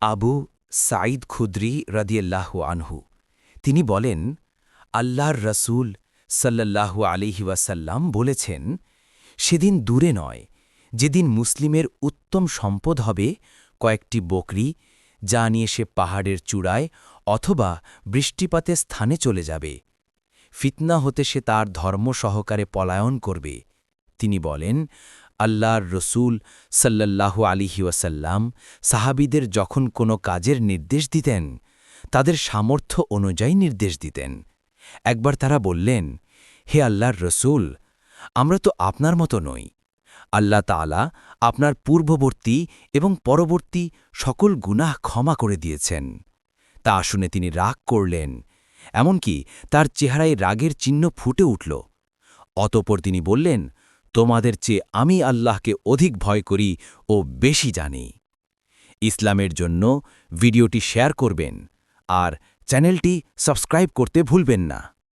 আবু সাঈদ খুদরি রাদিয়াল্লাহু আনহু তিনি বলেন, আল্লাহর রসুল সাল্লাল্লাহু আলাইহি ওয়াসাল্লাম বলেছেন, সেদিন দূরে নয় যেদিন মুসলিমের উত্তম সম্পদ হবে কয়েকটি বকরি, যা নিয়ে সে পাহাড়ের চূড়ায় অথবা বৃষ্টিপাতের স্থানে চলে যাবে। ফিতনা হতে সে তার ধর্ম সহকারে পলায়ন করবে। তিনি বলেন, আল্লাহর রসুল সাল্লাল্লাহু আলাইহি ওয়াসাল্লাম সাহাবীদের যখন কোনো কাজের নির্দেশ দিতেন, তাদের সামর্থ্য অনুযায়ী নির্দেশ দিতেন। একবার তারা বললেন, হে আল্লাহর রসুল, আমরা তো আপনার মতো নই। আল্লাহ তাআলা আপনার পূর্ববর্তী এবং পরবর্তী সকল গুনাহ ক্ষমা করে দিয়েছেন। তা শুনে তিনি রাগ করলেন, এমনকি তার চেহারায় রাগের চিহ্ন ফুটে উঠল। অতঃপর তিনি বললেন, তোমাদের চেয়ে আমি আল্লাহকে অধিক ভয় করি ও বেশি জানি। ইসলামের জন্য ভিডিওটি শেয়ার করবেন আর চ্যানেলটি সাবস্ক্রাইব করতে ভুলবেন না।